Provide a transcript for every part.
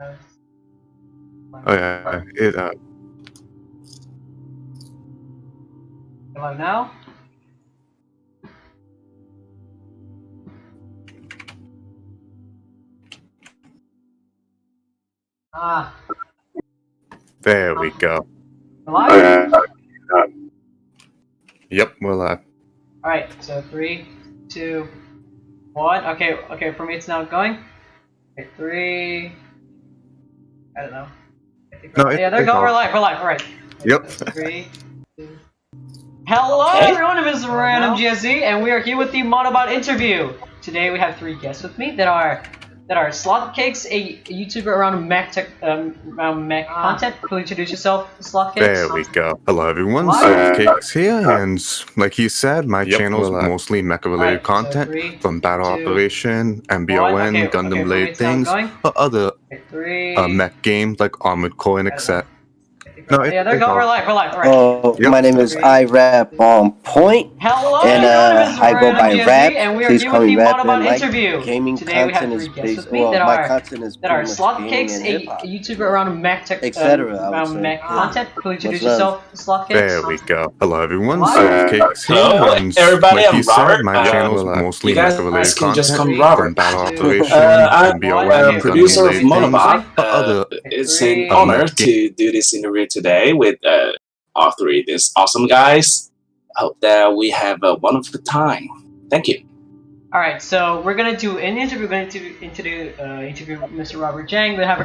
Oh yeah, Live now. there we go. Live? Yep, we're live. Alright, so 3, 2, 1. Okay, for me it's now going. Okay, 3. I don't know. Yeah, there we go. We're live. Alright. Yep. So 3, 2. Hello everyone, this is RandomGSZ, and we are here with the Monobot Interview. Today we have 3 guests with me that are SlothCakes, a YouTuber around Mac tech, Mac content. Please introduce yourself, SlothCakes. There we go. Hello everyone, SlothCakes here, and like he said, my channel is mostly mecha-related content, from Battle Operation, MBON, Gundam-related things, or other mech games like Armored Core and etc. Yeah, there we go. We're live. Alright. Oh, my name is Iraap OnPoint. Hello, and I go by Rap. And we are Please here call with me the Rap. Monobot And like Interview. gaming Today we have content 3 is guests based. with me Well, that my are content is pretty much SlothCakes, gaming a and hip-hop, YouTuber around Mac tech, etc. around Mac content. Please introduce yourself, SlothCakes. There we go. Hello everyone, Hello. SlothCakes here, Hello, and everybody, like I'm he said, Robert. my channel is mostly you guys mecha-related can just content, call me Robert. from Battle Operation, I'm MBON, producer of Gundam-related things, Monobot. or other It's an honor to do this interview today with all 3 these awesome guys. I hope that we have a wonderful time. Thank you. Alright, so we're gonna do an interview. We're going to interview Mr. Robert Jiang. We have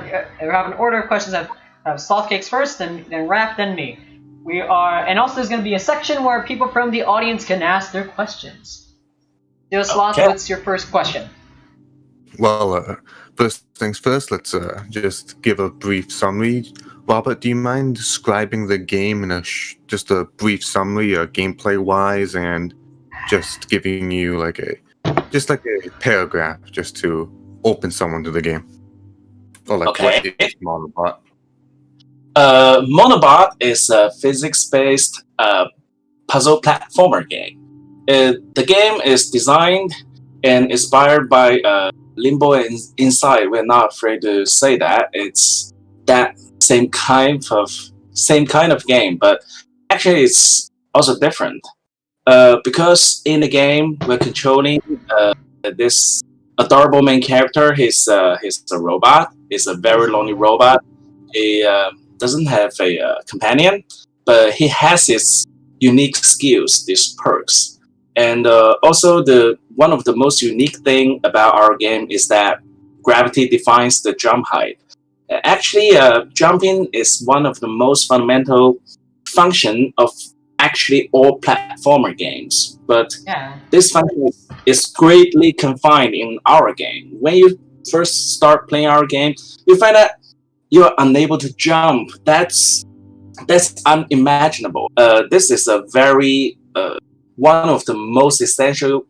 an order of questions. I have SlothCakes first, then Rap, then me. And also there's gonna be a section where people from the audience can ask their questions. So Sloth, what's your first question? Well, first things first, let's just give a brief summary. Robert, do you mind describing the game in just a brief summary, gameplay-wise, and just giving you like a paragraph just to open someone to the game? Or like what is Monobot? Monobot is a physics-based puzzle platformer game. The game is designed and inspired by Limbo Inside. We're not afraid to say that. It's that same kind of game, but actually it's also different. Because in the game we're controlling this adorable main character. He's a robot. He's a very lonely robot. He doesn't have a companion, but he has his unique skills, these perks. And also one of the most unique thing about our game is that gravity defines the jump height. Actually, jumping is one of the most fundamental function of actually all platformer games. But this function is greatly confined in our game. When you first start playing our game, you find that you are unable to jump. That's unimaginable. This is a very one of the most essential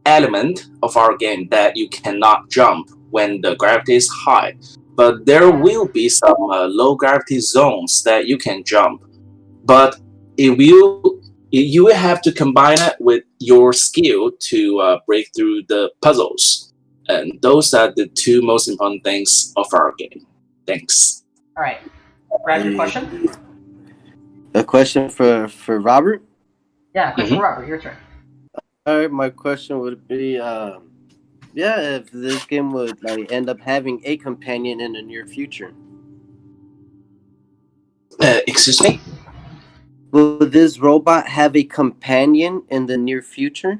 element of our game, that you cannot jump when the gravity is high. But there will be some low gravity zones that you can jump. But if you will have to combine it with your skill to break through the puzzles. And those are the 2 most important things of our game. Thanks. All right. Brad, your question? A question for Robert? Yeah, question for Robert. Your turn. All right, my question would be, if this game would end up having a companion in the near future. Excuse me? Will this robot have a companion in the near future?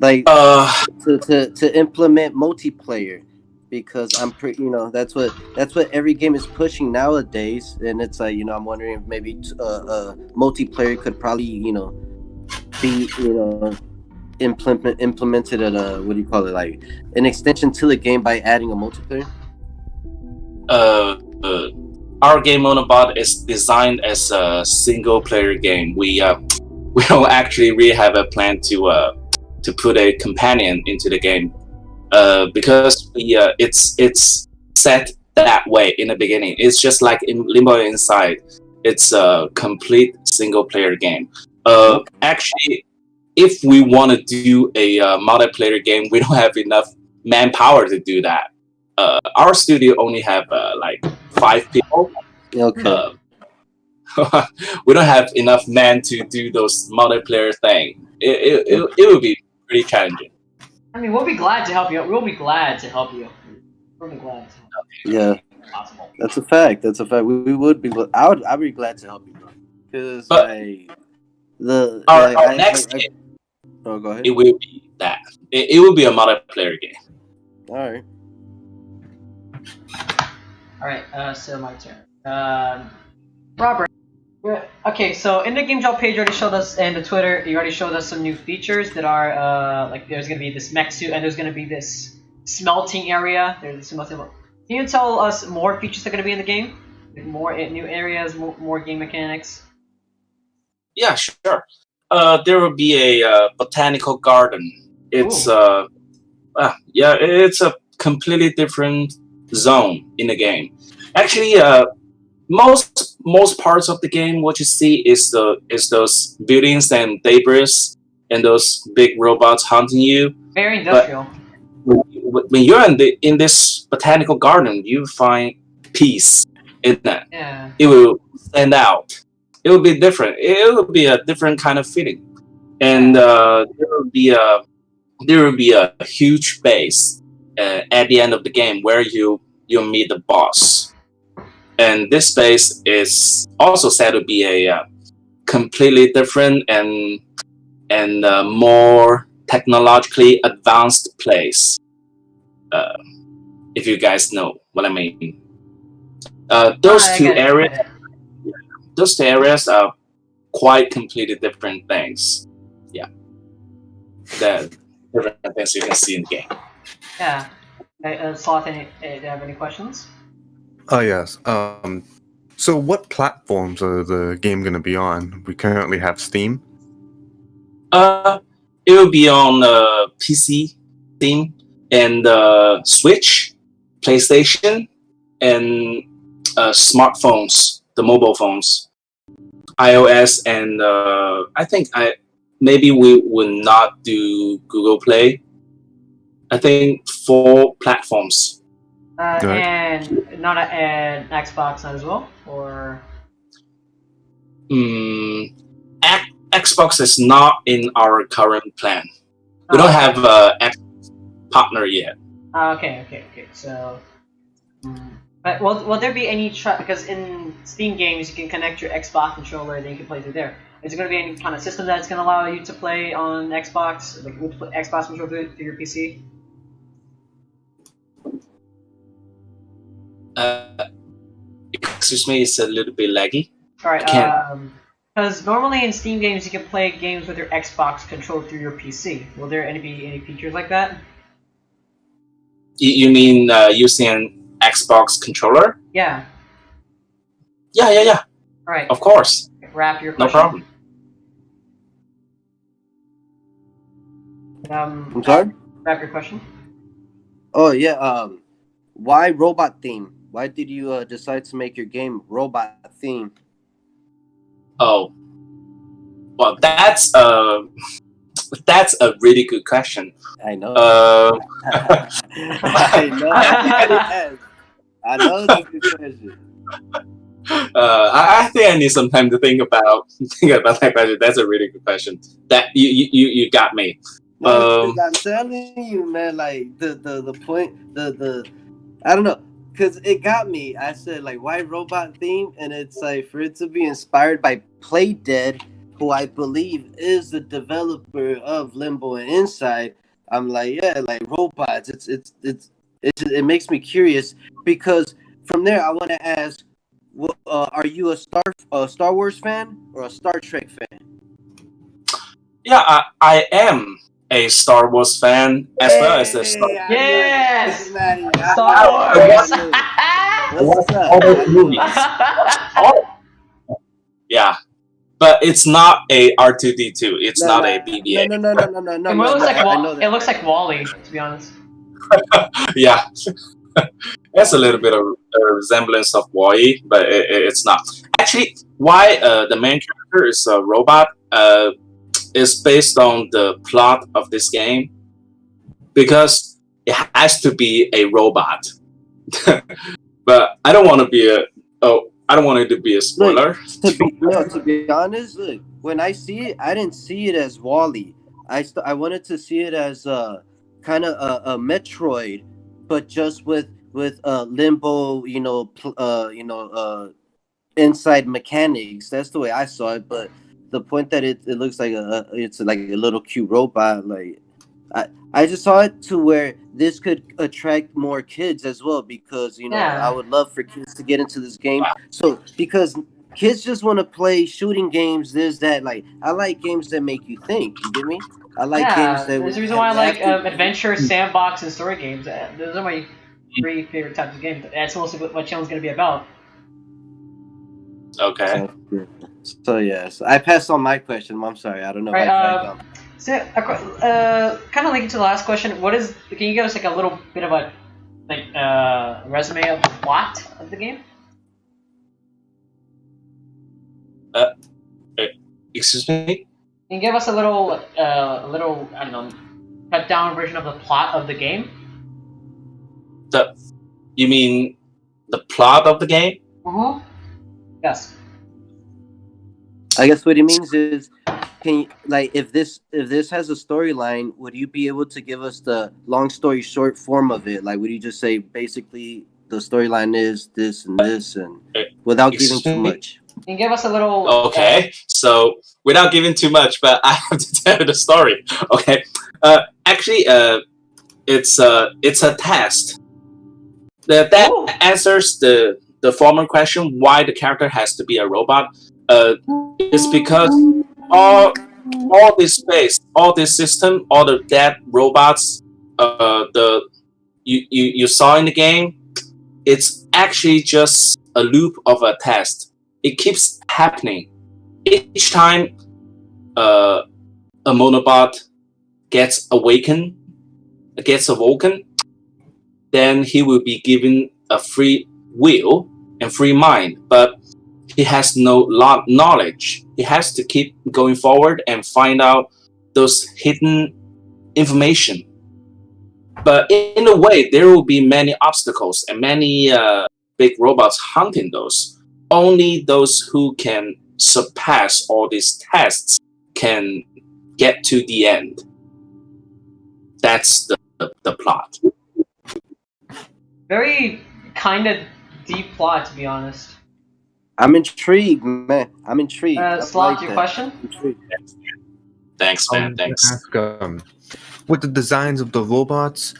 To implement multiplayer, because I'm pretty, that's what every game is pushing nowadays, and it's I'm wondering if maybe multiplayer could probably be implemented at an extension to the game by adding a multiplayer. Our game Monobot is designed as a single player game. We don't actually really have a plan to put a companion into the game, because it's set that way in the beginning. It's just like in Limbo Inside. It's a complete single player game. Actually, if we want to do a multiplayer game, we don't have enough manpower to do that. our studio only have like 5 people. Okay. We don't have enough men to do those multiplayer thing. It would be pretty challenging. I mean, we'll be glad to help you. We'll be glad to help you. We'll be glad to help you. Yeah. Possible. That's a fact. That's a fact. We would be. I'd be glad to help you, bro. Because like Our next game, oh, go ahead. it will be that. It will be a multiplayer game. All right. All right. So my turn. Robert. Okay, so in the game job page, you already showed us, and the Twitter, you already showed us some new features that are like there's gonna be this mech suit, and there's gonna be this smelting area. There's smelting. Can you tell us more features that are gonna be in the game? Like more new areas, more game mechanics. Yeah, sure. There will be a botanical garden. It's it's a completely different zone in the game. Actually, most parts of the game, what you see is those buildings and debris and those big robots hunting you. Very industrial. But when you're in this botanical garden, you find peace in that. Yeah. It will stand out. It will be different. It will be a different kind of feeling, and there will be a huge base at the end of the game where you meet the boss. And this space is also said to be a completely different and more technologically advanced place. If you guys know what I mean. Those two areas are quite completely different things. Yeah, the different things you can see in the game. Yeah. Sloth, do you have any questions? Oh, yes. So what platforms are the game going to be on? We currently have Steam. It will be on PC, Steam, and Switch, PlayStation, and smartphones, the mobile phones, iOS, and I think maybe we will not do Google Play. I think 4 platforms. And not an Xbox, not as well, or Xbox is not in our current plan. We don't have a Xbox partner yet. Okay. So, but will there be any because in Steam games you can connect your Xbox controller and then you can play through there. Is there going to be any kind of system that's going to allow you to play on Xbox, like with Xbox controller through your PC? Excuse me, it's a little bit laggy. Alright, because normally in Steam games you can play games with your Xbox controlled through your PC. Will there be any features like that? You mean using an Xbox controller? Yeah. Yeah. Alright. Of course. Wrap your question. No problem. I'm sorry? Wrap your question. Oh yeah. Why robot theme? Why did you decide to make your game robot theme? Oh, well, that's a really good question. I know. I know that's a good question. I think I need some time to think about that question. That's a really good question. That you got me. No, I'm telling you, man. Like the point, I don't know. Because it got me. I said, like, why robot theme? And it's like, for it to be inspired by Playdead, who I believe is the developer of Limbo and Inside. I'm like, yeah, like robots. It makes me curious because from there I want to ask, are you a Star Wars fan or a Star Trek fan? Yeah, I am a Star Wars fan as well as a Star. Yes, Star Wars. What's up? All those movies. Yeah, but it's not a R2D2. It's not a BB-8. No. It looks like Wall-E, to be honest. Yeah, there's a little bit of a resemblance of Wall-E, but it's not. Actually, why the main character is a robot is based on the plot of this game, because it has to be a robot but I don't want to be I don't want it to be a spoiler. To be honest, look, when I see it, I didn't see it as Wally. I wanted to see it as kind of a Metroid, but just with limbo, inside mechanics. That's the way I saw it. But the point that it looks like it's like a little cute robot. Like I just saw it to where this could attract more kids as well, because I would love for kids to get into this game. So because kids just want to play shooting games, this that. Like I like games that make you think. You get me? I like games that. There's a reason why I like adventure, sandbox, and story games. Those are my 3 favorite types of games. That's mostly what my channel is going to be about. Okay. So yes, I passed on my question. I'm sorry. I don't know. So, kind of linking to the last question, can you give us like a little bit of a resume of the plot of the game? Excuse me? Can you give us a little I don't know, cut down version of the plot of the game? You mean the plot of the game? Mm-hmm. Yes. I guess what he means is, can you, like, if this has a storyline, would you be able to give us the long story short form of it? Like, would you just say basically the storyline is this and this, and without giving too much? Can you give us a little? Okay, so without giving too much, but I have to tell you the story. Okay, actually, it's a test. That answers the former question why the character has to be a robot. It's because all this space, all this system, all the dead robots, you saw in the game, it's actually just a loop of a test. It keeps happening. Each time a Monobot gets awoken, then he will be given a free will and free mind, but he has no knowledge. He has to keep going forward and find out those hidden information. But in a way, there will be many obstacles and many big robots hunting those. Only those who can surpass all these tests can get to the end. That's the plot. Very kind of deep plot, to be honest. I'm intrigued, man. I'm intrigued. Sloth, your question? Thanks, man. Thanks. Ask, with the designs of the robots,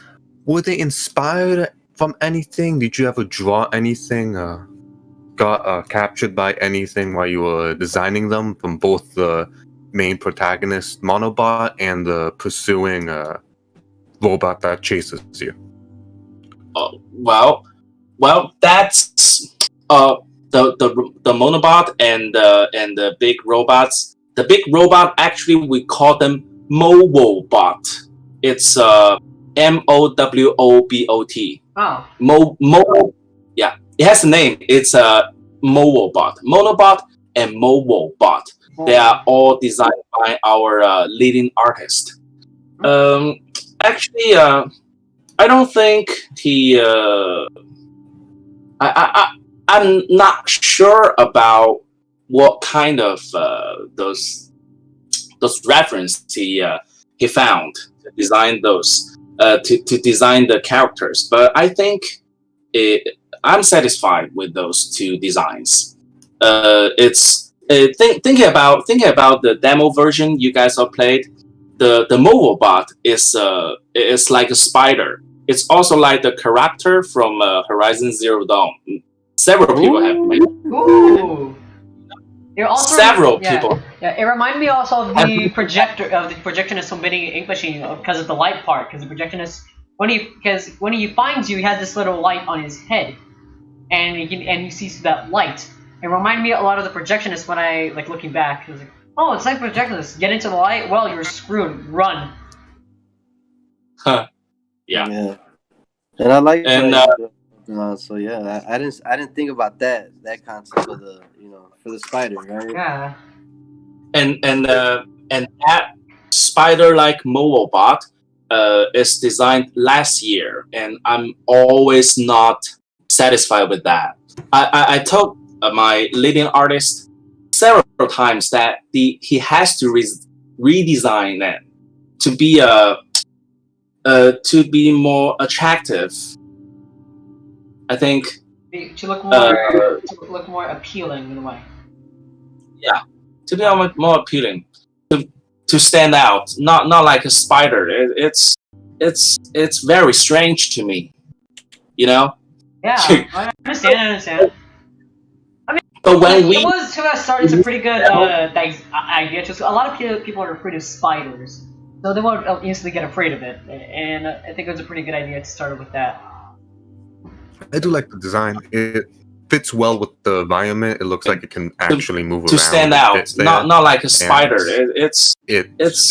were they inspired from anything? Did you ever draw anything? Got captured by anything while you were designing them, from both the main protagonist Monobot and the pursuing robot that chases you? Well, that's the Monobot and the big robots. The big robot, actually, we call them Monobot. It's Mowobot. Oh. Yeah, it has a name. It's Monobot. Monobot and Monobot. They are all designed by our leading artist. Actually, I don't think he. I'm not sure about what kind of those reference he found to design those to design the characters, but I think I'm satisfied with those 2 designs. It's thinking about the demo version you guys have played. The Monobot is like a spider. It's also like the character from Horizon Zero Dawn. Several people have made it. Ooh. Several people. Yeah, it reminded me also of the projectionist from Bending Ink Machine because of the light part. Because the projectionist, when he finds you, he has this little light on his head, and he sees that light. It reminded me a lot of the projectionist when I looking back. It was like, oh, it's like projectionist. Get into the light. Well, you're screwed. Run. Huh. Yeah. And I like so yeah, I didn't think about that concept of the for the spider, right? Yeah. And that spider-like Monobot is designed last year, and I'm always not satisfied with that. I told my leading artist several times that he has to redesign it to be more attractive. I think to look more appealing in a way. Yeah, to be more appealing, to stand out, not like a spider. It's very strange to me, you know. Yeah, I understand. I mean, but when it was to us started. It's a pretty good idea. Just a lot of people are afraid of spiders, so they won't instantly get afraid of it. And I think it was a pretty good idea to start with that. I do like the design. It fits well with the environment. It looks like it can actually move around. To stand out, not like a spider. It's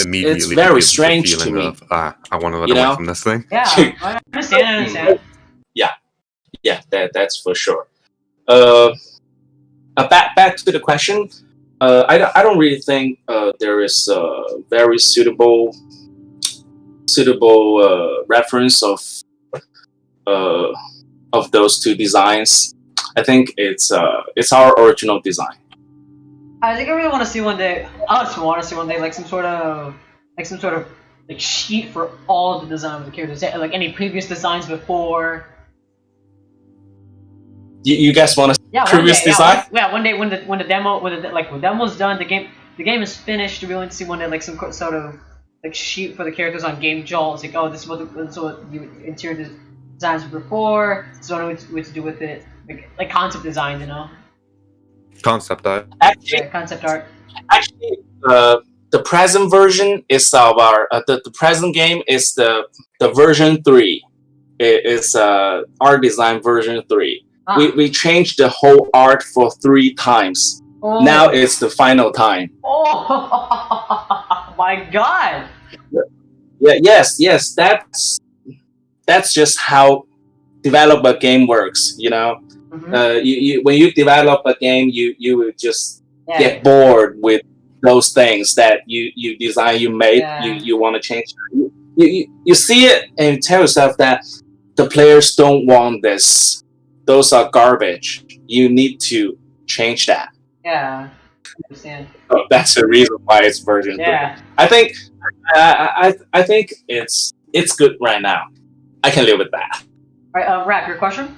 immediately very strange to me. Of, I want to run away from this thing. Yeah, I understand. Yeah, that's for sure. Back to the question. I don't really think there is a very suitable reference of those two designs. I think it's our original design. I think I really want to see one day. I just want to see one day like some sort of like sheet for all the design of the characters, like any previous designs before. You guys want to previous design? One day when the demo's done, the game is finished. We want to see one day like some sort of like sheet for the characters on Game Jolt. It's like, oh, this is what you interior designs before. So I don't know what to do with it, like concept design, you know. Concept art. Concept art. Actually, the present version is our the present game is the version 3. It's art design version 3. We changed the whole art for 3 times. Oh. Now it's the final time. Oh my god! Yeah, yes. That's just how develop a game works. You know, you when you develop a game, you will just get bored with those things that you design, you made, you want to change. You see it and you tell yourself that the players don't want this. Those are garbage. You need to change that. Yeah, I understand. So that's the reason why it's version 3. I think I think it's good right now. I can live with that. All right, Rap, your question?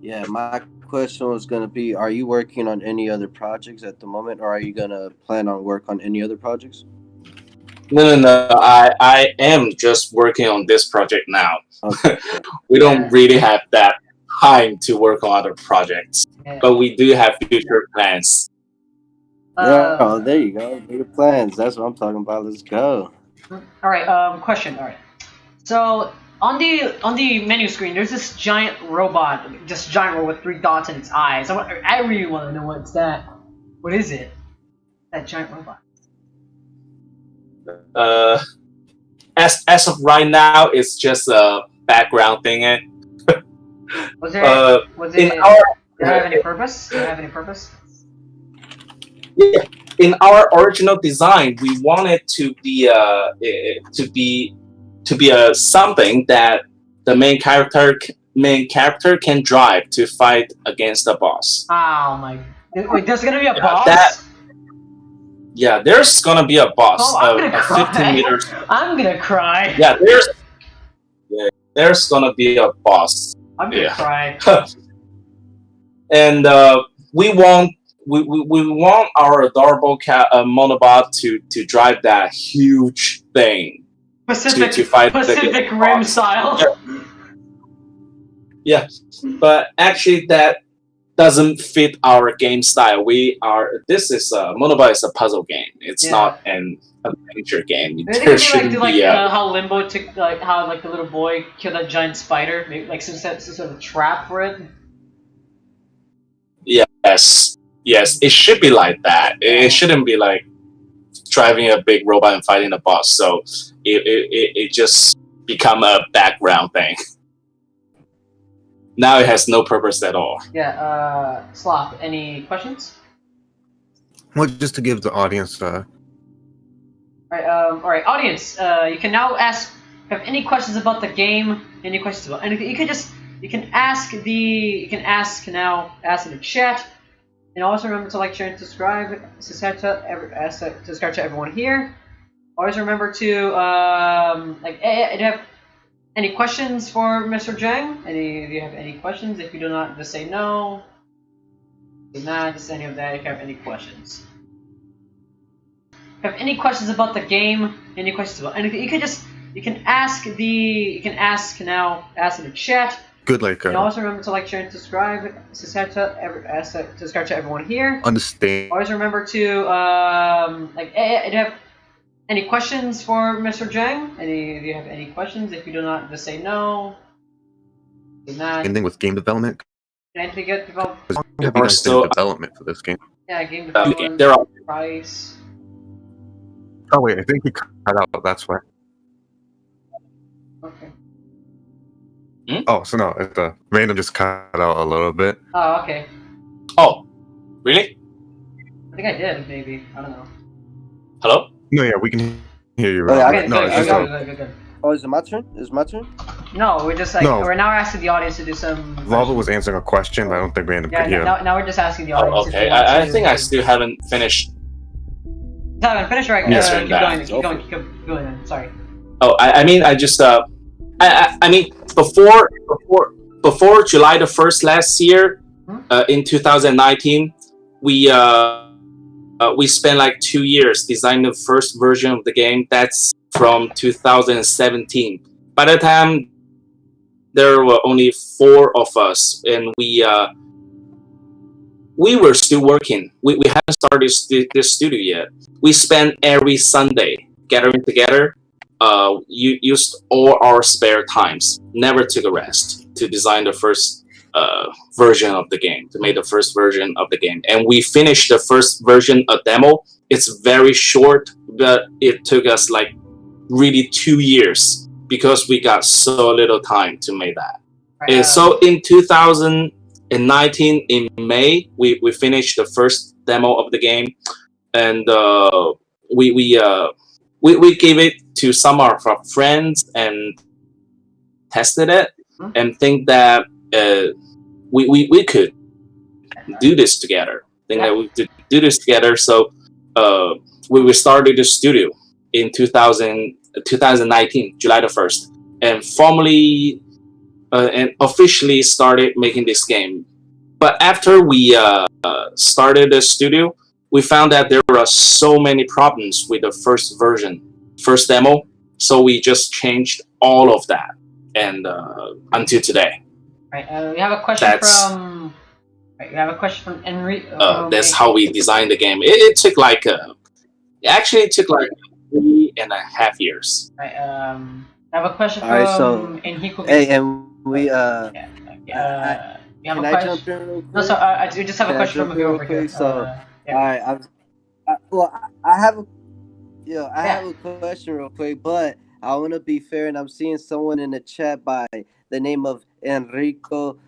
Yeah, my question was gonna be: are you working on any other projects at the moment, or are you gonna plan on work on any other projects? No. I am just working on this project now. Okay. We don't really have that time to work on other projects, but we do have future plans. There you go. Bigger plans. That's what I'm talking about. Let's go. All right. Question. All right. So on the menu screen, there's this giant robot, with 3 dots in its eyes. I really want to know what's that. What is it? That giant robot. As of right now, it's just a background thing. Was it have any purpose? Did it have any purpose? Yeah. In our original design, we wanted to be something that the main character can drive to fight against the boss. Oh my! Wait, there's gonna be a boss. Yeah, there's gonna be a boss. Oh, I'm gonna cry. 15 meters. I'm gonna cry. Yeah, there's gonna be a boss. I'm gonna cry. And we want our adorable Monobot to drive that huge thing to fight Pacific Rim style. Yeah, but actually that doesn't fit our game style. This is Monobot is a puzzle game. It's not an adventure game. There shouldn't be how Limbo took how the little boy killed that giant spider, maybe like some sort of trap for it. Yes, it should be like that. It shouldn't be like driving a big robot and fighting a boss. So it just become a background thing. Now it has no purpose at all. Yeah, Sloth, any questions? Well, just to give the audience Alright, audience, you can now ask have any questions about the game, any questions about anything, you can ask now in the chat. And also remember to like, share, and subscribe. Subscribe to everyone here. Always remember to do you have any questions for Mr. Jiang? Do you have any questions? If you do not, just say no. Do not just any of that. If you have any questions. Have any questions about the game? Any questions about anything? You can ask now in the chat. Good, like And also remember to like, share, and subscribe. Subscribe to everyone here. understand. Always remember to do you have any questions for Mr. Jiang? Do you have any questions? If you do not, just say no. Do not. Anything with game development? Anything get developed? Have you guys done development for this game? Yeah, game development. there are Price. Oh wait, I think he cut out. That's why. Okay. Oh, so no, random just cut out a little bit. Oh, okay. Oh, really? I think I did, maybe. I don't know. Hello? No, yeah, we can hear you. Oh, yeah, Robert. Okay, No, good, it's good, just good, good, good. Oh, is it my turn? Is it my turn? No, we're just No. we're now asking the audience to do some. Robert was answering a question, but I don't think random Yeah, could hear. now we're just asking the audience. Oh, if okay. they want I to- think I still haven't finished. Haven't finished, right? Yes, keep sir. going. Keep going. Keep going. Then. Sorry. Oh, I mean, I just I mean, before July the 1st last year, in 2019, we spent like 2 years designing the first version of the game. That's from 2017. By the time there were only 4 of us, and we were still working. We hadn't started this studio yet. We spent every Sunday gathering together. Used all our spare times, never took a rest to design the first version of the game, to make the first version of the game. And we finished the first version, a demo. It's very short, but it took us like really 2 years because we got so little time to make that. And so in 2019, in May, we finished the first demo of the game, and we gave it to some of our friends and tested it, and think that we could do this together. That we could do this together. So we started the studio in 2019, July the 1st, and formally and officially started making this game. But after we started the studio, we found that there were so many problems with the first version, first demo. So we just changed all of that, and until today. Right. We have a question from. Right, we have a question from Enrico. That's how we designed the game. It took like it took like 3.5 years. Right. I have a question from Enrico. Hey, and we you have can a I question? jump in real quick? No, so we just have a Can I question from jump a in viewer real over here. quick? So, yeah. all right, I have a question real quick, but I want to be fair, and I'm seeing someone in the chat by the name of Enrico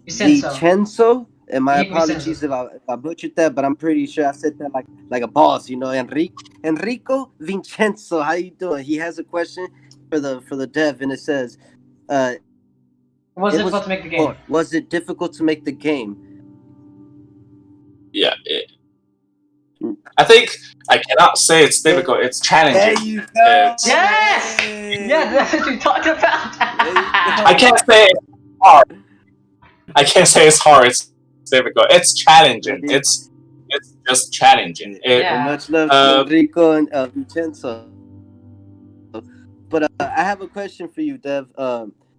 Vincenzo. And my apologies if I butchered that, but I'm pretty sure I said that like a boss, you know. Enrico Vincenzo, how you doing? He has a question for the dev, and it says, Was it difficult to make the game? Was it difficult to make the game? Yeah, I think I cannot say it's difficult. It's challenging. There you go. Yes! Yeah, that's what we talked about. I can't say it's hard. I can't say it's hard. It's difficult. It's challenging. It's just challenging. Much love to Enrico and Vincenzo. But I have a question for you, Dev.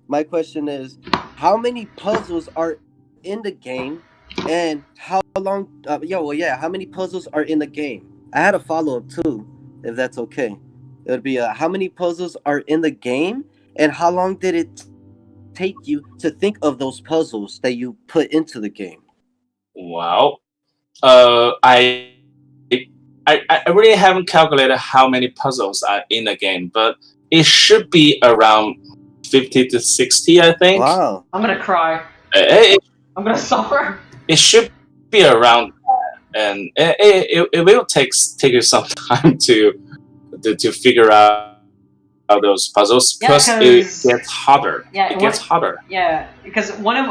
My question is, how many puzzles are in the game, and how long? How many puzzles are in the game? I had a follow-up too, if that's okay. It would be how many puzzles are in the game, and how long did it take you to think of those puzzles that you put into the game? Wow. I really haven't calculated how many puzzles are in the game, but it should be around 50 to 60, I think. Wow. I'm gonna cry. I'm gonna suffer. It should be around that, and it will take you some time to figure out those puzzles Yeah, because it gets harder. Yeah, it gets harder. Yeah, because one of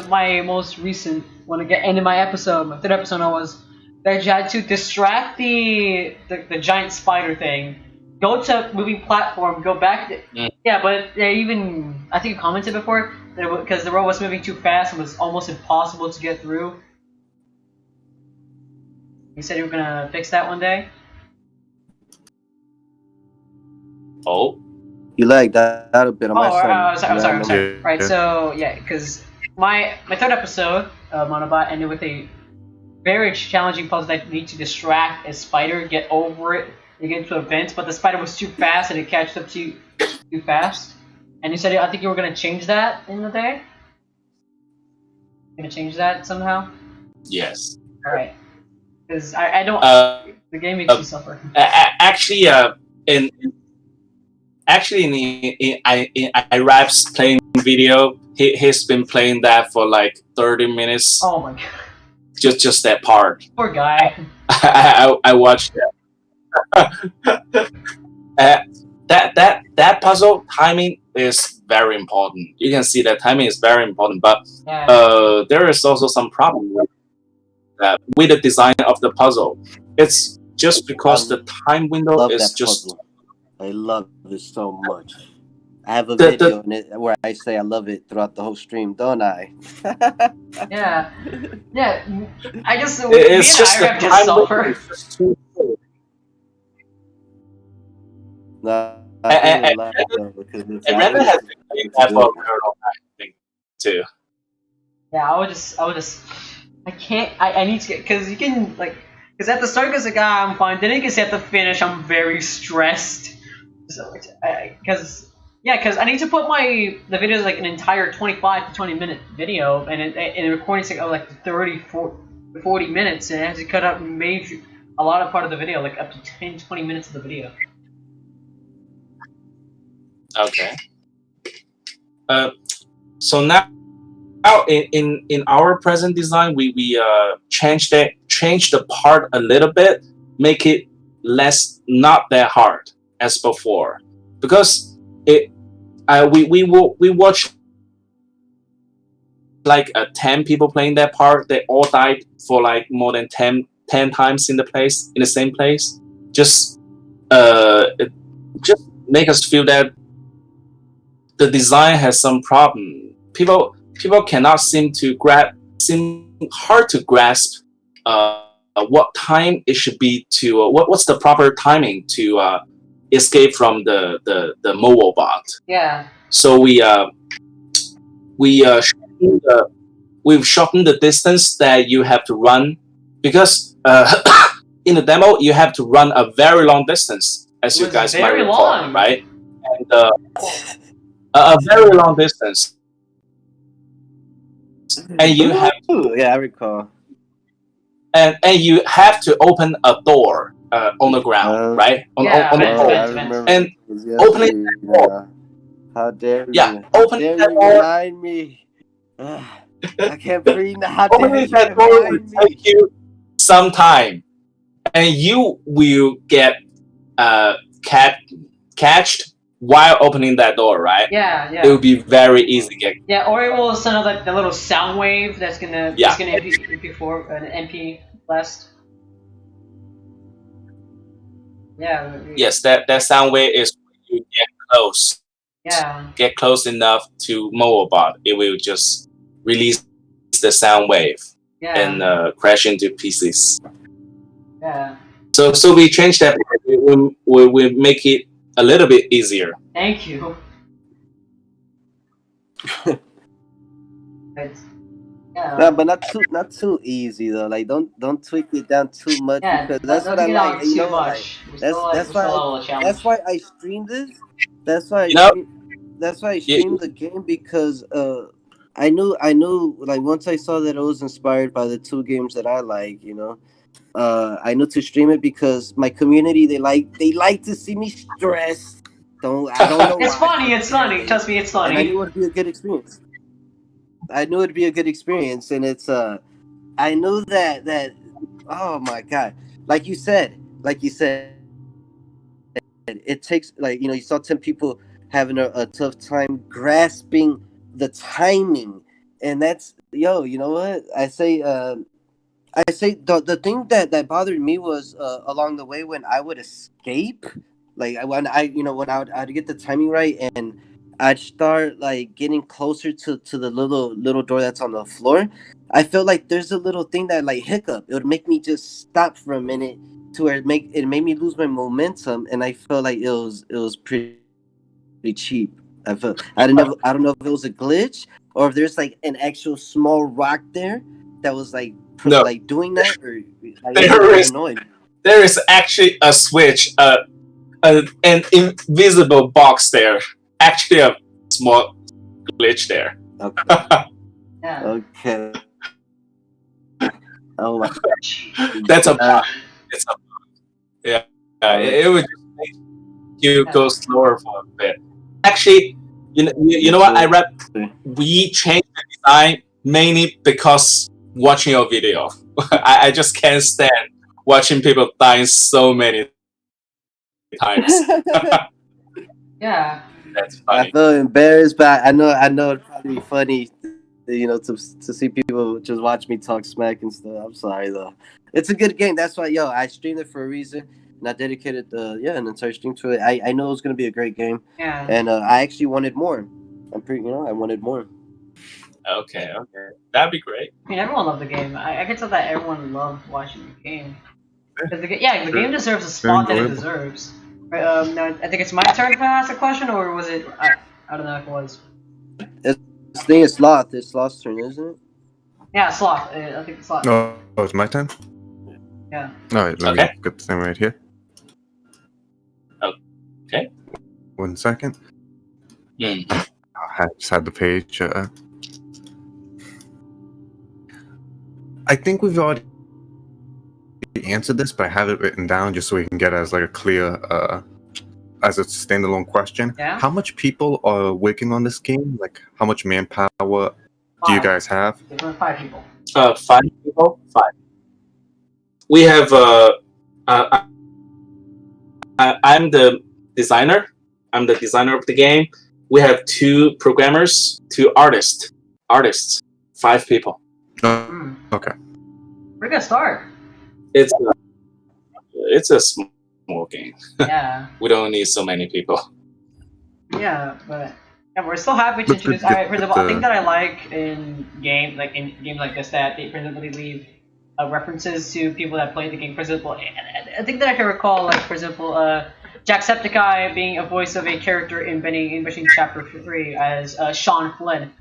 my most recent my third episode was that you had to distract the giant spider thing, go to moving platform, go back. Yeah, but I think you commented before that because the road was moving too fast, it was almost impossible to get through. You said you were gonna fix that one day. Oh. You lagged that a bit on my side. I'm sorry. Yeah. Right, so yeah, because my third episode of Monobot ended with a very challenging puzzle that you need to distract a spider, get over it, and get into a vent, but the spider was too fast and it catched up to you too fast. And you said I think you were gonna change that in the day. Gonna change that somehow. Yes. All right. Because I don't. The game makes you suffer. Actually, in Iraap's playing video, he's been playing that for like 30 minutes. Oh my god. Just that part. Poor guy. I watched that. That puzzle timing is very important. You can see that timing is very important, but there is also some problem with the design of the puzzle. It's just because the time window is just. Puzzle. I love it so much. I have a video in it where I say I love it throughout the whole stream, don't I? Yeah. I guess it's just the time suffer. And Random has been playing that for a very long time, I think, too. Yeah, I would just, I can't, I need to get, because you can, because at the start, because I'm fine, then you can see at the finish, I'm very stressed. So, because I need to put the video as an entire 25 to 20 minute video, and the recording's like 30, 40 minutes, and it has to cut out a lot of part of the video, like up to 10, 20 minutes of the video. Okay. So now in our present design, we change the part a little bit, make it not that hard as before, because we watched like 10 people playing that part. They all died for like more than 10 times in the same place. Just make us feel that the design has some problem. People cannot seem hard to grasp what time it should be to what's the proper timing to escape from the Monobot. Yeah. So we've shortened the distance that you have to run, because in the demo you have to run a very long distance, as you guys might recall, right? And a very long distance, and you have I recall. And you have to open a door on the ground, right? On the floor. And opening that door. How dare you? Yeah, opening that door. Remind me. I can't breathe now. How dare opening that door will take you some time, and you will get catched while opening that door, right? Yeah. It will be very easy to get. Yeah, or it will send out the little sound wave that's gonna MP4 an MP blast. Yeah. Yes, that sound wave is when you get close. Yeah. Get close enough to Monobot, it will just release the sound wave and crash into pieces. Yeah. So we changed that. We make it a little bit easier. Thank you. No, but not too easy though. Like don't tweak it down too much, because that's what I like. You know, like, that's why I streamed this. That's why I streamed the game, because I knew like once I saw that it was inspired by the two games that I like, you know. I knew to stream it because my community they like to see me stressed. I don't know. It's funny. It's funny. Trust me, it's funny. And I knew it'd be a good experience. And it's I knew that. Oh my god! Like you said, it takes like you saw 10 people having a tough time grasping the timing, and that's you know what I say the thing that bothered me was along the way when I would escape, like when I'd get the timing right and I'd start like getting closer to the little door that's on the floor. I felt like there's a little thing that like hiccup. It would make me just stop for a minute to where it made me lose my momentum, and I felt like it was pretty cheap. I don't know if it was a glitch or if there's like an actual small rock there that was like No. like doing that, or There is actually a switch, an invisible box there. Actually, a small glitch there. Okay. Yeah. Okay. Oh my. That's a bug. It's a bug. Yeah. It would just make you go slower for a bit. Actually, you know what, we changed the design mainly because watching your video. I just can't stand watching people dying so many times. Yeah. That's funny. I feel embarrassed, but I know it'd probably be funny, to see people just watch me talk smack and stuff. I'm sorry though. It's a good game. That's why, I streamed it for a reason, and I dedicated an entire stream to it. I know it was gonna be a great game. Yeah. And I actually wanted more. I wanted more. Okay, that'd be great. I mean, everyone loved the game. I can tell that everyone loved watching the game. The game deserves a spot that it deserves. Right, now, I think it's my turn to ask a question, or was it? I don't know if it was. This thing is Sloth. It's Sloth's turn, isn't it? Yeah, Sloth. I think it's Sloth. Oh, it's my turn? Yeah. Alright, let me get the thing right here. Okay. 1 second. Mm. I just had the page. I think we've already answered this, but I have it written down just so we can get it as like a clear, as a standalone question. Yeah? How much people are working on this game? Like, how much manpower do you guys have? There's 5 people. 5 people. 5. We have. I'm the designer. I'm the designer of the game. We have 2 programmers, 2 artists. 5 people. Okay. Pretty good start. It's a small game. Yeah. We don't need so many people. Yeah, but we're still happy to introduce. For example, I think that I like in games like this that they presumably leave references to people that play the game. For example, I think that I can recall, like, for example, Jacksepticeye being a voice of a character in Benny Machine Chapter 3 as Sean Flynn.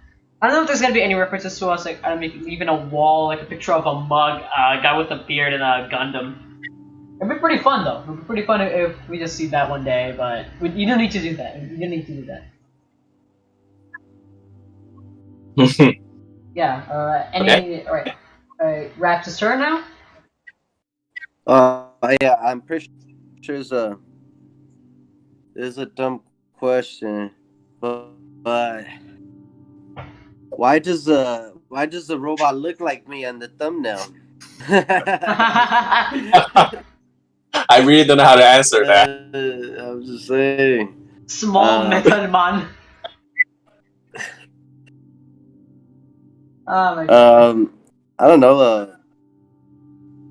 I don't know if there's gonna be any references to us, like even a wall, like a picture of a mug, a guy with a beard, and a Gundam. It'd be pretty fun though. It'd be pretty fun if we just see that one day, but you don't need to do that. You don't need to do that. Yeah. Okay. Alright. Rap's turn now. Yeah. I'm pretty sure there's a dumb question, but why does the robot look like me on the thumbnail? I really don't know how to answer that. I'm just saying. Small metal man. Oh my god. I don't know.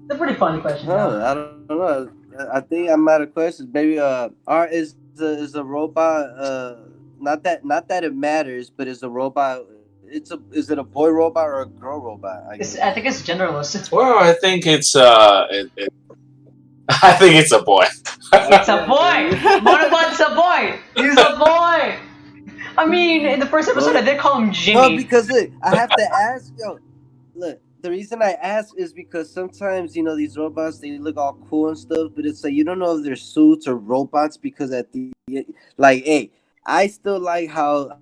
It's a pretty funny question. I don't know. I think I'm out of questions. Maybe is the robot not that it matters, but is the robot is it a boy robot or a girl robot? I think it's genderless. Well, I think it's I think it's a boy. It's a boy. Monobot's a boy. He's a boy. I mean, in the first episode, I did call him Jimmy. Well, because look, I have to ask. Look, the reason I ask is because sometimes these robots, they look all cool and stuff, but it's like you don't know if they're suits or robots because hey, I still like how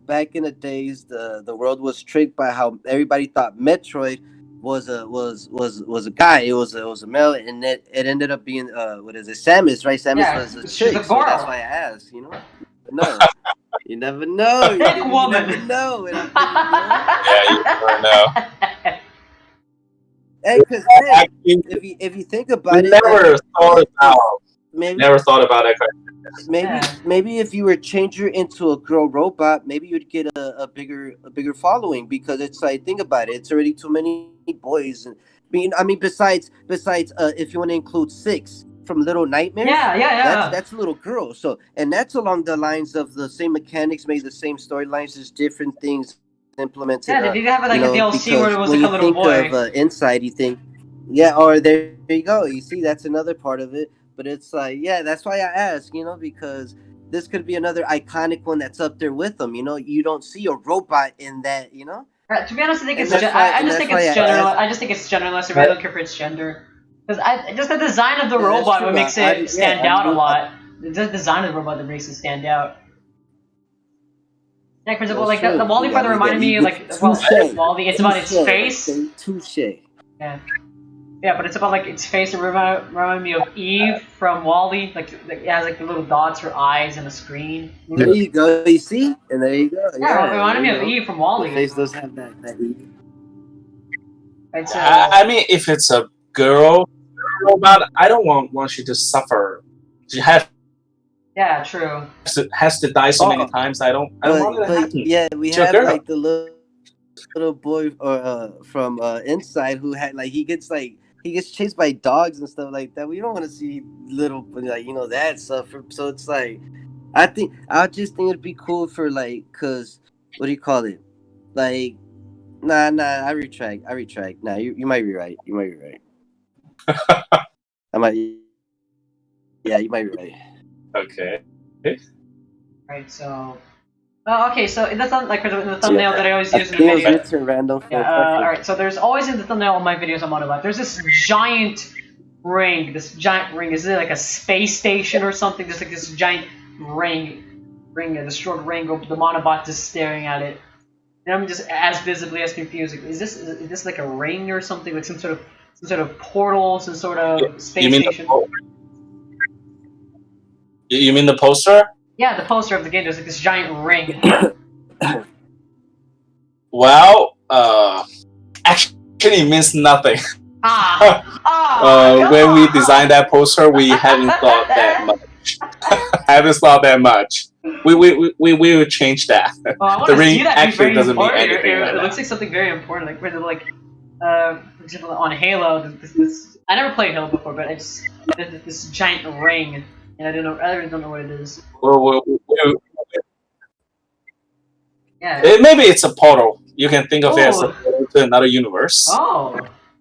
back in the days the world was tricked by how everybody thought Metroid was a guy. It was a male, and it ended up being Samus, right? Samus was a chick, so that's why I asked. No, you never know. You never know. Yeah, you never know. Hey, because if you think about it, never thought about maybe Never thought about it. maybe if you were change her into a girl robot, maybe you'd get a bigger following, because it's like, think about it, it's already too many boys. And I mean, besides if you want to include 6 from Little Nightmares, that's a little girl. So, and that's along the lines of the same mechanics, maybe the same storylines, just different things implemented. Yeah, they did have like a DLC where it was when like a little you think boy. of Inside, you think, or there you go. You see, that's another part of it. But it's like, that's why I ask, because this could be another iconic one that's up there with them. You don't see a robot in that. To be honest, I think And it's. that's why- I and just that's think why it's I general. asked- I just think it's generalist. I really don't care for its gender. Because just the design of the Yeah, that's robot true. what makes I- it stand out a I- lot. The design of the robot that makes it stand out. Yeah, for example, That's like the true. Wally part that reminded me, like, Touche. Wally. It's about its Touche. face. Touche. Yeah, but it's about like its face. It reminded me of Eve from Wally. Like it has like the little dots for eyes and a screen. There you go. You see, and there you go. Yeah, it reminded me there of you go. Eve from Wally. The face does have that Eve. It's, I mean, if it's a girl robot, I don't want you to suffer. She yeah, true. has to die so many times. I don't want it to happen. Yeah, we to a have girl. like the little boy from Inside, who had like he gets chased by dogs and stuff like that. We don't want to see little that suffer. So it's like, I just think it'd be cool for like, cause what do you call it? Like, nah, I retract. Nah, you might be right. I might. Yeah, you might be right. Okay. Right, so. Okay, so in the thumbnail that I always use in the It was video. your turn, random. Alright, so there's always in the thumbnail of my videos on Monobot, there's this giant ring. Is it like a space station or something? There's like this giant ring, the short ring of the Monobot just staring at it. And I'm just as visibly as confused. Like, is this like a ring or something? Like some sort of portal, some sort of space station? You mean the poster? Yeah, the poster of the game. There's like this giant ring. Well, actually it means nothing. When we designed that poster, we haven't thought that much. We will change that. Well, the ring actually doesn't mean anything. It looks like something very important. Like, for example, on Halo, this I never played Halo before, but it's this giant ring, and I really don't know what it is. Yeah. Maybe it's a portal. You can think of it as a portal to another universe. Oh.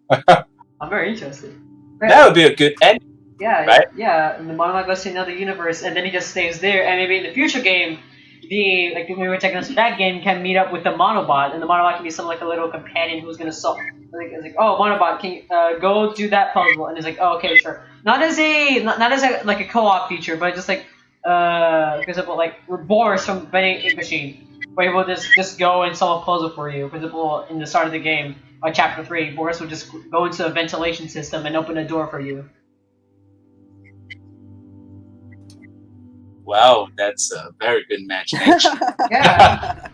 I'm very interested. That would be a good ending. Yeah, right? Yeah, and the Monobot goes to another universe, and then he just stays there, and maybe in the future game, when we were taking us to that game, can meet up with the Monobot, and the Monobot can be some like a little companion who's gonna solve. It's like, oh, Monobot, can you go do that puzzle? And he's like, oh, okay, sure. Not as like a co-op feature, but just like for example, like Boris from Vending Machine, where he will just go and solve a puzzle for you. For example, in the start of the game, Chapter 3, Boris will just go into a ventilation system and open a door for you. Wow, that's a very good imagination. Yeah.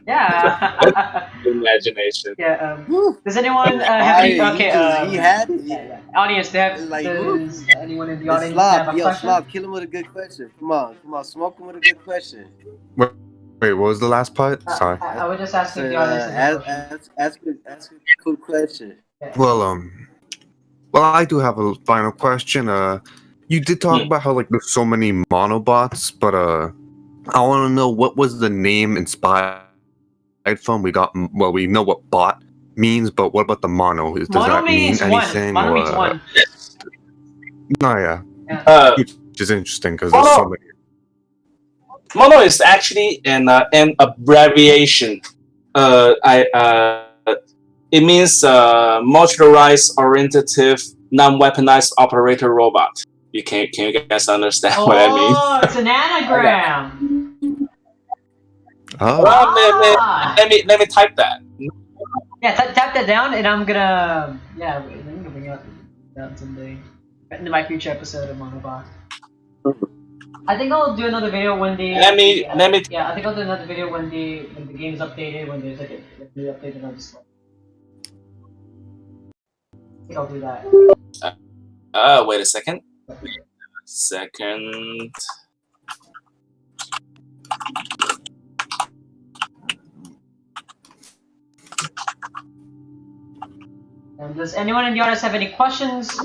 Yeah. Good imagination. Yeah. Does anyone have any? Okay. He had it. Audience, does anyone in the audience have a question? Sloth, kill him with a good question. Come on, smoke him with a good question. Wait, what was the last part? Sorry. I would just ask if the audience. Ask a cool question. Well, I do have a final question. You did talk about how like there's so many monobots, but I want to know, what was the name inspired from? We know what bot means, but what about the mono? Does Mono that mean means anything? Mono means one. No, yeah. Which is interesting because there's so many. Mono is actually an abbreviation. It means modularized, orientative, non-weaponized operator robot. Can you guys understand what I mean? Oh, it's an anagram. Oh. Well, let me type that. Yeah, type that down, and I'm gonna I'm gonna bring it up someday in my future episode of Monobot. I think I'll do another video when the. Let me. Yeah, I think I'll do another video when the game is updated, when there's like a new update on the display. I think I'll do that. Wait a second. second. And does anyone in the audience have any questions?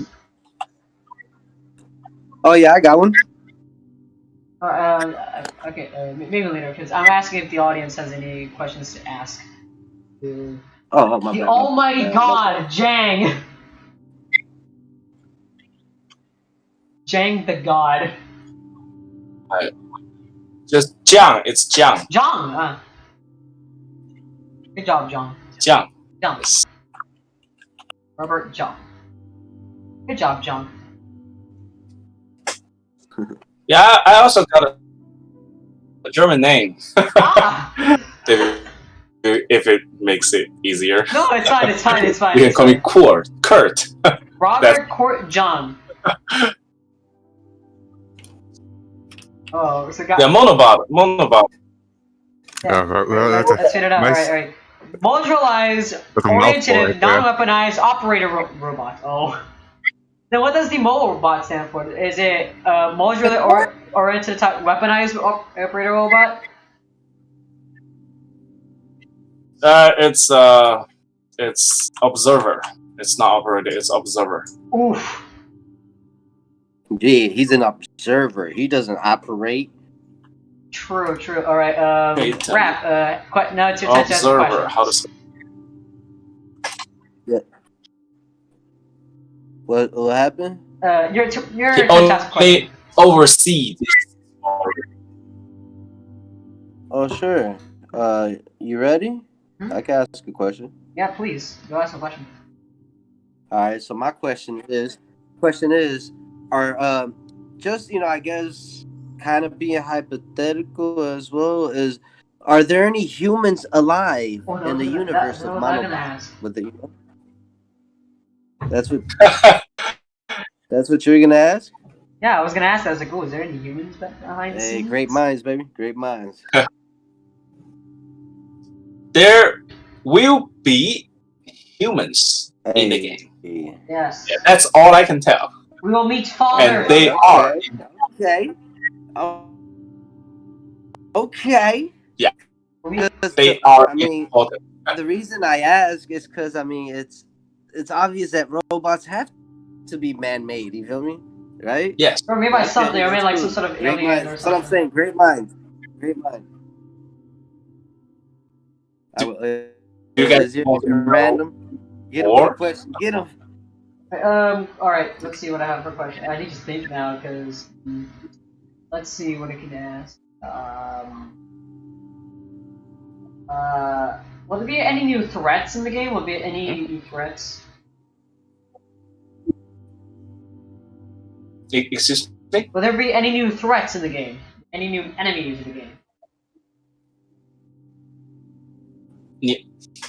Oh yeah, I got one. Okay, maybe later, because I'm asking if the audience has any questions to ask. Oh, my The bad. Almighty God, Jiang. Jiang the God. Just Jiang. It's Jiang. Jiang. Good job, Jiang. Jiang. Jiang. Yes. Robert Jiang. Good job, Jiang. Yeah, I also got a German name. Ah! If it makes it easier. No, it's fine. It's fine. It's fine. You can call me Kurt. Robert Court Jiang. Oh, so got. Yeah, Monobot. Yeah. Let's fit it out. nice- All right. Modularized, That's a oriented, mouthful right there. non-weaponized operator robot. Oh. Then what does the Monobot stand for? Is it modular oriented type weaponized operator robot? It's observer. It's not operator. It's observer. Oof. Gee, he's an observer. He doesn't operate. True. All right. Wait, Rap. Now it's your time to ask a Observer. question. How to say? What happened? Your He turn to ask a question. only oversees. Oh sure. You ready? Hmm? I can ask a question. Yeah, please. Go ask a question. All right. So my question is, are just I guess kind of being hypothetical as well is, are there any humans alive Oh, no, in the universe that of was I'm gonna Monobot? ask. With the that's what you were gonna ask? Yeah, I was gonna ask that. I was like, oh, is there any humans behind the Hey, scenes? great minds, baby. Great minds. There will be humans in the Hey. game. Yes. Yeah, that's all I can tell. We will meet fathers. And they are. Okay. Okay. Yeah. Because They are I mean, important. the reason I ask is because I mean it's obvious that robots have to be man-made. You feel me? Right? Yes. Or maybe by Okay, something, or maybe that's like cool. some sort of Great alien minds. or That's what I'm something. saying. Great minds. Great minds. You guys Is your want to know random? Get him more? with a question. Get him. Alright, let's see what I have for question. I need to think now, because... let's see what I can ask. Will there be any new threats in the game? Will there be any new threats? Excuse me? Will there be any new threats in the game? Any new enemies in the game?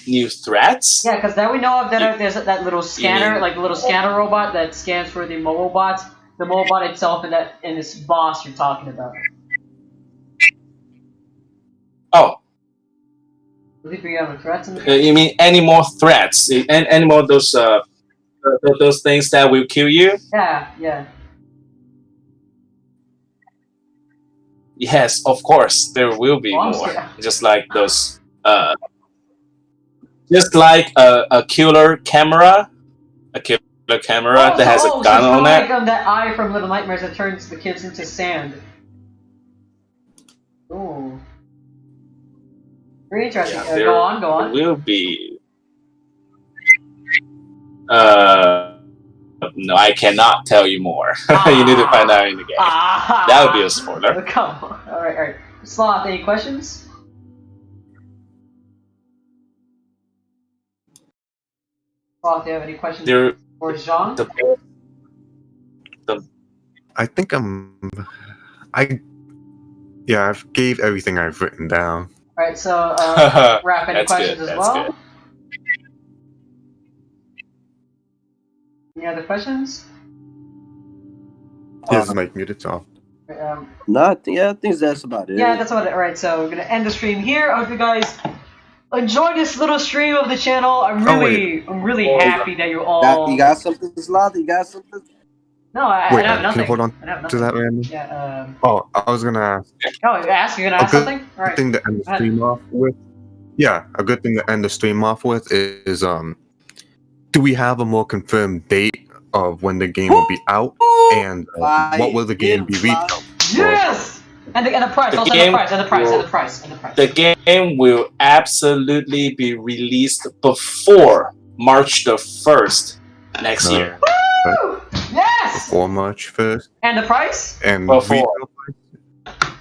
New threats? Yeah, because now we know of that there's that little scanner, mean- like the little scanner robot that scans for the Monobot. The Monobot itself and this boss you're talking about. Oh, Will there be other threats in the game? you mean any more threats? Any more of those things that will kill you? Yeah. Yes, of course, there will be Oh, I'm more. scared. Just like those, just like a killer camera, that has a gun on like it. that eye from Little Nightmares that turns the kids into sand. Ooh. Very interesting. Yeah, Go on. Will be. No, I cannot tell you more. You need to find out in the game. That would be a spoiler. Oh, come on. Alright. Sloth, any questions? Sloth, do you have any questions There, for Jean? I think I've gave everything I've written down. Alright, so, Rap, any That's questions good, as that's well? good. Any other questions? His mic muted off. I think that's about it. Yeah, that's about it. Alright, so we're gonna end the stream here. I hope you guys enjoyed this little stream of the channel. I'm really happy that you're all. You got something, Sloth? You got something? No, I Wait, have nothing. can you hold on I have to nothing. that, Randy? Yeah. Oh, I was gonna ask. Oh, you're gonna ask good something? All right. thing to end the stream off with. Yeah, a good thing to end the stream off with is do we have a more confirmed date of when the game will be out, and what will the game be retailed? Yes! And the price, The also game and the price. The game will absolutely be released before March the 1st next year. Woo! Yes! Before March 1st. And the price? And Before. retail price?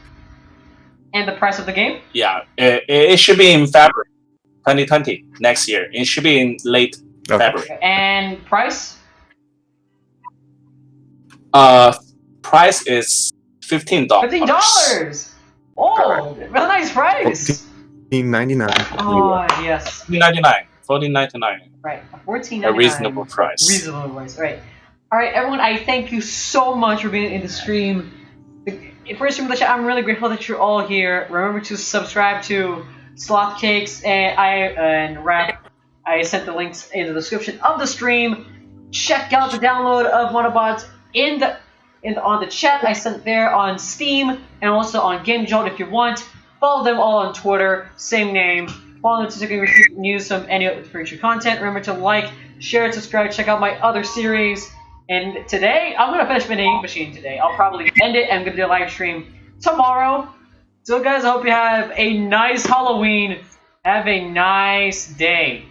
And the price of the game? Yeah, it should be in February 2020 next year. It should be in late February. And price? Price is $15. $15! Oh, really nice price! $14.99. Oh, yes. $14.99. Right, $14.99. A reasonable price. Reasonable price, right. Alright, everyone, I thank you so much for being in the stream. First stream of the chat, I'm really grateful that you're all here. Remember to subscribe to SlothCakes and Iraap. I sent the links in the description of the stream. Check out the download of Monobot on the chat I sent there on Steam and also on GameJolt if you want. Follow them all on Twitter, same name. Follow them to receive news from any of the future content. Remember to like, share, subscribe, check out my other series. And today, I'm going to finish Vending Machine today. I'll probably end it and I'm going to do a live stream tomorrow. So guys, I hope you have a nice Halloween. Have a nice day.